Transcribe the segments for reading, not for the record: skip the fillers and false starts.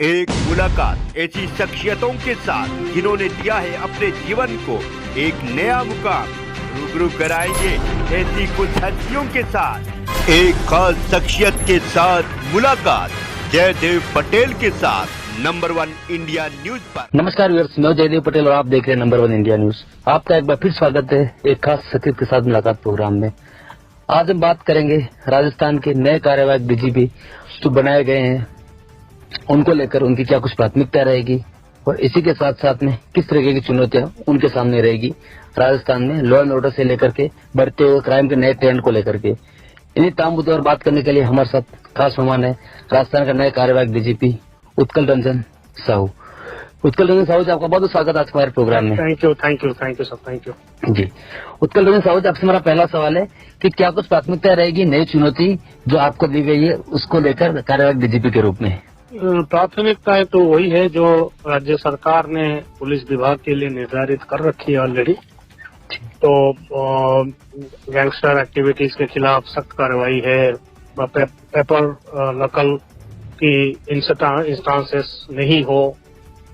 एक मुलाकात ऐसी शख्सियतों के साथ जिन्होंने दिया है अपने जीवन को एक नया मुकाम। रूबरू कराएंगे ऐसी कुछ हस्तियों के साथ एक खास शख्सियत के साथ मुलाकात जयदेव पटेल के साथ नंबर 1 इंडिया न्यूज पर। नमस्कार व्यूअर्स, मैं जयदेव पटेल और आप देख रहे हैं नंबर 1 इंडिया न्यूज। आपका एक बार फिर स्वागत है एक खास शख्सियत के साथ मुलाकात प्रोग्राम में। आज हम बात करेंगे राजस्थान के नए कार्यवाहक डीजीपी जो बनाए गए हैं, उनको लेकर उनकी क्या कुछ प्राथमिकता रहेगी और इसी के साथ साथ में किस तरीके की चुनौतियां उनके सामने रहेगी राजस्थान में लॉ एंड ऑर्डर से लेकर के बढ़ते हुए क्राइम के नए ट्रेंड को लेकर के। इन्हीं तमाम मुद्दों और बात करने के लिए हमारे साथ खास मेहमान है राजस्थान का नए कार्यवाहक डीजीपी उत्कल रंजन साहू। उत्कल रंजन साहू जी, आपका बहुत बहुत स्वागत है आज हमारे प्रोग्राम में। Thank you sir, thank you जी। उत्कल रंजन साहू जी, आपसे हमारा पहला सवाल है कि क्या कुछ प्राथमिकता रहेगी नई चुनौती जो आपको दी गई है उसको लेकर कार्यवाहक डीजीपी के रूप में? प्राथमिकताएं तो वही है जो राज्य सरकार ने पुलिस विभाग के लिए निर्धारित कर रखी है ऑलरेडी। तो गैंगस्टर एक्टिविटीज के खिलाफ सख्त कार्रवाई है, पेपर नकल की इंस्टांसेस नहीं हो,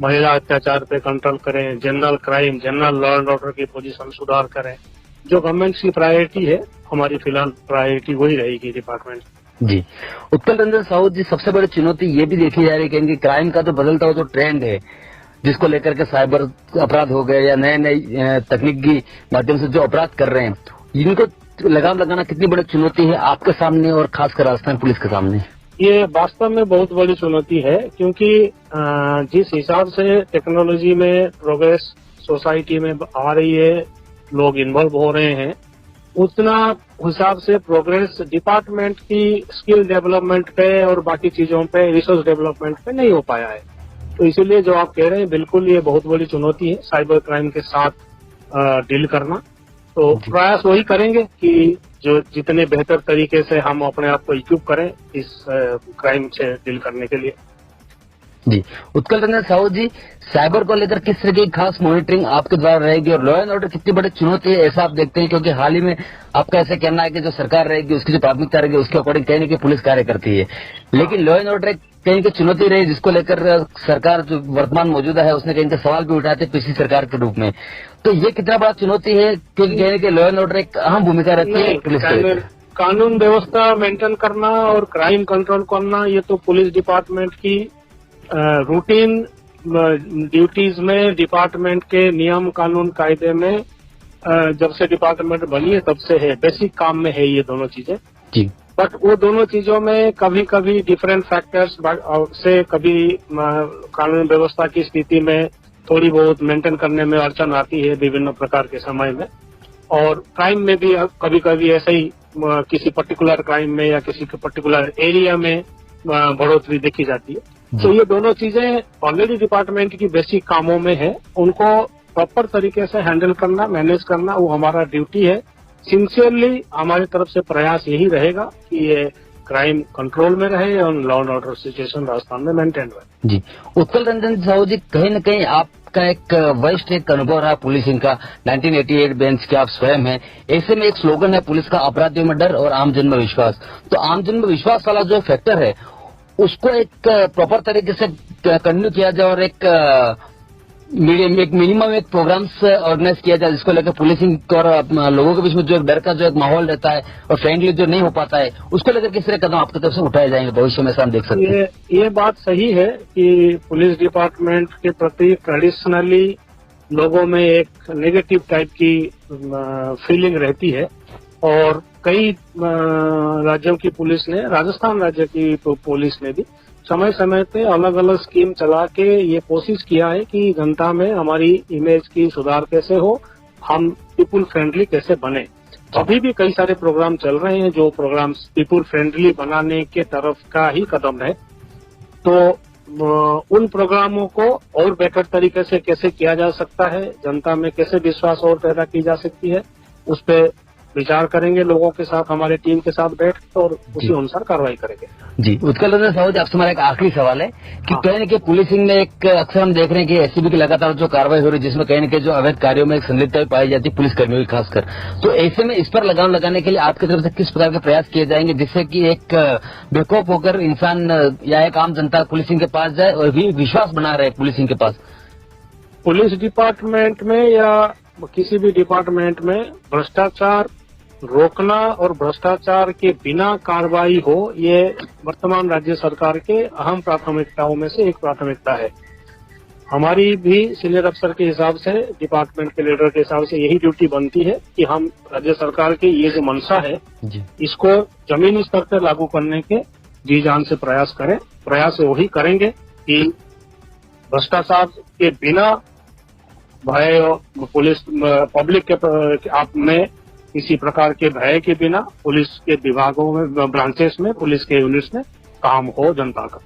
महिला अत्याचार पे कंट्रोल करें, general crime, general law and order की पोजीशन सुधार करें। जो गवर्नमेंट की प्रायोरिटी है, हमारी फिलहाल प्रायोरिटी वही रहेगी डिपार्टमेंट जी। उत्कल रंजन साहू जी, सबसे बड़ी चुनौती ये भी देखी जा रही है कि क्राइम का तो बदलता हुआ जो ट्रेंड है जिसको लेकर के साइबर अपराध हो गए या नए नए तकनीक के माध्यम से जो अपराध कर रहे हैं, इनको लगाम लगाना कितनी बड़ी चुनौती है आपके सामने और खासकर राजस्थान पुलिस के सामने? ये वास्तव में बहुत बड़ी चुनौती है, क्योंकि जिस हिसाब से टेक्नोलॉजी में प्रोग्रेस सोसाइटी में आ रही है, लोग इन्वॉल्व हो रहे हैं, उतना हिसाब से प्रोग्रेस डिपार्टमेंट की स्किल डेवलपमेंट पे और बाकी चीजों पे, रिसोर्स डेवलपमेंट पे नहीं हो पाया है। तो इसीलिए जो आप कह रहे हैं बिल्कुल ये बहुत बड़ी चुनौती है साइबर क्राइम के साथ डील करना। तो प्रयास वही करेंगे कि जो जितने बेहतर तरीके से हम अपने आप को इक्विप करें इस क्राइम से डील करने के लिए। जी। उत्कल रंजन साहू जी, साइबर को लेकर किस तरह की खास मॉनिटरिंग आपके द्वारा रहेगी और लॉ एंड ऑर्डर कितनी बड़ी चुनौती है ऐसा आप देखते हैं? क्योंकि हाल ही में आपका ऐसा कहना है कि जो सरकार रहेगी उसकी जो प्राथमिकता रहेगी उसके अकॉर्डिंग कहीं न कहीं पुलिस कार्य करती है, लेकिन लॉ एंड ऑर्डर कहीं की चुनौती रही जिसको लेकर सरकार जो वर्तमान मौजूदा है उसने कहीं के सवाल भी उठाए थे पिछली सरकार के रूप में। तो ये कितना बड़ा चुनौती है, क्योंकि कहने के लॉ एंड ऑर्डर एक अहम भूमिका रहती है पुलिस के। कानून व्यवस्था मेंटेन करना और क्राइम कंट्रोल करना ये तो पुलिस डिपार्टमेंट की रूटीन ड्यूटीज में, डिपार्टमेंट के नियम कानून कायदे में जब से डिपार्टमेंट बनी है तब से है, बेसिक काम में है ये दोनों चीजें जी। बट वो दोनों चीजों में कभी कभी डिफरेंट फैक्टर्स से कभी कानून व्यवस्था की स्थिति में थोड़ी बहुत मेंटेन करने में अड़चन आती है विभिन्न प्रकार के समय में, और क्राइम में भी कभी कभी ऐसे ही किसी पर्टिकुलर क्राइम में या किसी पर्टिकुलर एरिया में बढ़ोतरी देखी जाती है। तो ये दोनों चीजें ऑलरेडी डिपार्टमेंट की बेसिक कामों में है, उनको प्रॉपर तरीके से हैंडल करना, मैनेज करना वो हमारा ड्यूटी है। सिंसियरली हमारी तरफ से प्रयास यही रहेगा कि ये क्राइम कंट्रोल में रहे और law and order situation Rajasthan में मेंटेन रहे। जी। उत्कल रंजन साहू जी, कहीं न कहीं आपका एक वरिष्ठ एक अनुभव रहा पुलिसिंग का, 1988 बेंच के आप स्वयं हैं। ऐसे में एक स्लोगन है पुलिस का, अपराधियों में डर और आमजन में विश्वास। तो आमजन में विश्वास वाला जो फैक्टर है उसको एक प्रॉपर तरीके से कंटिन्यू किया जाए और एक मिनिमम एक प्रोग्राम्स ऑर्गेनाइज किया जाए जिसको लेकर पुलिसिंग और लोगों के बीच में जो एक डर का जो एक माहौल रहता है और फ्रेंडली जो नहीं हो पाता है उसको लेकर किस तरह कदम आपकी तरफ से उठाए जाएंगे भविष्य में, हम देख सकते हैं? ये बात सही है कि पुलिस डिपार्टमेंट के प्रति ट्रेडिशनली लोगों में एक नेगेटिव टाइप की फीलिंग रहती है, और कई राज्यों की पुलिस ने, राजस्थान राज्य की पुलिस ने भी समय समय पे अलग अलग स्कीम चला के ये कोशिश किया है कि जनता में हमारी इमेज की सुधार कैसे हो, हम पीपुल फ्रेंडली कैसे बने। अभी भी कई सारे प्रोग्राम चल रहे हैं जो प्रोग्राम पीपुल फ्रेंडली बनाने के तरफ का ही कदम है। तो उन प्रोग्रामों को और बेहतर तरीके से कैसे किया जा सकता है, जनता में कैसे विश्वास और पैदा की जा सकती है, उस पर विचार करेंगे लोगों के साथ, हमारे टीम के साथ बैठ और उसी अनुसार कार्रवाई करेंगे। जी, उत्कल रंजन साहू जी, आपसे हमारा एक आखिरी सवाल है कि कहीं न कहीं पुलिसिंग में एक अक्सर हम देख रहे हैं कि एसीबी की लगातार जो कार्रवाई हो रही है, जिसमें कहीं न कहीं जो अवैध कार्यों में एक संलिप्तता पाई जाती है पुलिसकर्मियों की खासकर, तो ऐसे में इस पर लगाम लगाने के लिए आपकी तरफ से किस प्रकार के प्रयास किए जाएंगे जिससे कि एक बेखौफ होकर इंसान या एक आम जनता पुलिसिंग के पास जाए और भी विश्वास बना रहे पुलिसिंग के पास? पुलिस डिपार्टमेंट में या किसी भी डिपार्टमेंट में भ्रष्टाचार रोकना और भ्रष्टाचार के बिना कार्रवाई हो, ये वर्तमान राज्य सरकार के अहम प्राथमिकताओं में से एक प्राथमिकता है। हमारी भी सीनियर अफसर के हिसाब से, डिपार्टमेंट के लीडर के हिसाब से यही ड्यूटी बनती है कि हम राज्य सरकार की ये जो मंशा है इसको जमीनी स्तर पर लागू करने के जी जान से प्रयास करें। प्रयास वही करेंगे कि भ्रष्टाचार के बिना भय, पुलिस पब्लिक के आप में किसी प्रकार के भय के बिना पुलिस के विभागों में, ब्रांचेस में, पुलिस के यूनिट्स में काम हो जनता का।